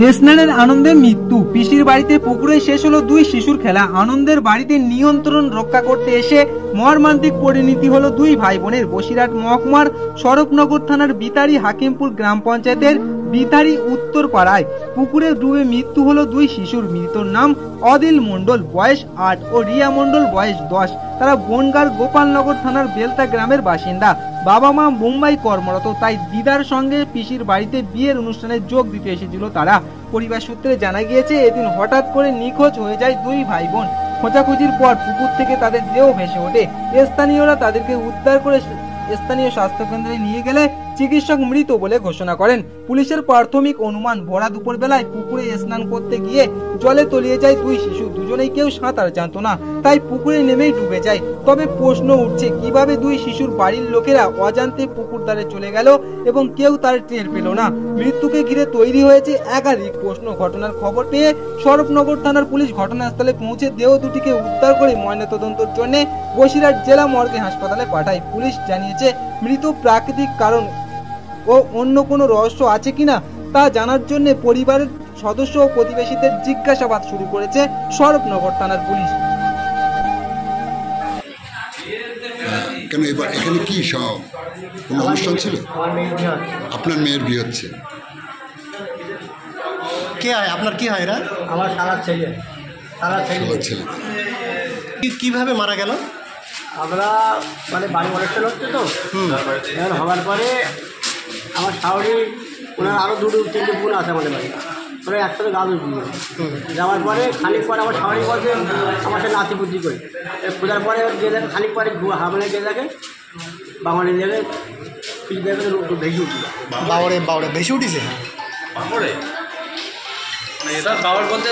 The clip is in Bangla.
স্নানের আনন্দে মৃত্যু। পিসির বাড়িতে পুকুরে শেষ হলো দুই শিশুর খেলা। আনন্দের বাড়িতে নিয়ন্ত্রণ রক্ষা করতে এসে মর্মান্তিক পরিণতি হলো দুই ভাই বোনের। বসিরহাট মহকুমার স্বরূপনগর থানার বিতাড়ি হাকিমপুর গ্রাম পঞ্চায়েতের বিতাড়ি উত্তর পাড়ায় পুকুরে ডুবে মৃত্যু হলো দুই শিশুর। মৃতর নাম অদিল মণ্ডল, বয়স 8 ও রিয়া মণ্ডল, বয়স 10। তারা বনগাঁর গোপালনগর থানার বেলতা গ্রামের বাসিন্দা। বাবা মা মুম্বাই কর্মরত, তাই দিদার সঙ্গে পিসির বাড়িতে বিয়ের অনুষ্ঠানে যোগ দিতে এসেছিল তারা। পরিবার সূত্রে জানা গিয়েছে, এদিন হঠাৎ করে নিখোঁজ হয়ে যায় দুই ভাই বোন। খোঁজাখুঁজির পর পুকুর থেকে তাদের দেহ ভেসে ওঠে। স্থানীয়রা তাদেরকে উদ্ধার করে স্থানীয় স্বাস্থ্যকেন্দ্রে নিয়ে গেলে চিকিৎসক মৃত বলে ঘোষণা করেন। পুলিশের প্রাথমিক অনুমান, ভরা দুপুর বেলায় পুকুরে স্নান করতে গিয়ে জলে তলিয়ে যায় দুই শিশু। দুজনেই কেউ সাঁতার জানতো না, তাই পুকুরে নেমেই ডুবে যায়। তবে প্রশ্ন উঠছে, কিভাবে দুই শিশুর বাড়ির লোকেরা অজান্তে পুকুর ধারে চলে গেল এবং কেউ তার টের পেল না। মৃত্যুকে ঘিরে তৈরি হয়েছে একাধিক প্রশ্ন। ঘটনার খবর পেয়ে স্বরূপনগর থানার পুলিশ ঘটনাস্থলে পৌঁছে দেহ দুটিকে উদ্ধার করে ময়নাতদন্তের জন্য বসিরহাট জেলা মর্গে হাসপাতালে পাঠায়। পুলিশ জানিয়েছে, মৃত প্রাকৃতিক কারণ ও অন্য কোনো রহস্য আছে কিনা তা জানার জন্য পরিবারের সদস্য ও প্রতিবেশীদের জিজ্ঞাসাবাদ শুরু করেছে স্বরূপনগর থানার পুলিশ। কেন এবার এখানে কি সব কোনো অনুষ্ঠান ছিল? আপনার মেয়ের বিয়ে হচ্ছে। কে হয় আপনার? কি হয় এরা? আমার শালার ছেলে। ছেলে কিভাবে মারা গেল? আমরা মানে বাড়ি অনুষ্ঠান হচ্ছে তো, এবার হওয়ার পরে আমার শাওরি ওনার আরও দুটো তিনটে বোন আছে আমাদের বাড়ি, ওরা একসাথে গাছ দিয়ে যাওয়ার পরে খানিক পরে আমার শাওরি বলছে আমার সাথে নাতি বুদ্ধি করে খোঁজার পরে যে দেখে খানিক পরে হামলে যে দেখে বাঙালি দেখে পিস দেখে ভেসে উঠল। বাবরে ভেসে উঠেছে। এটা বাবার বলতে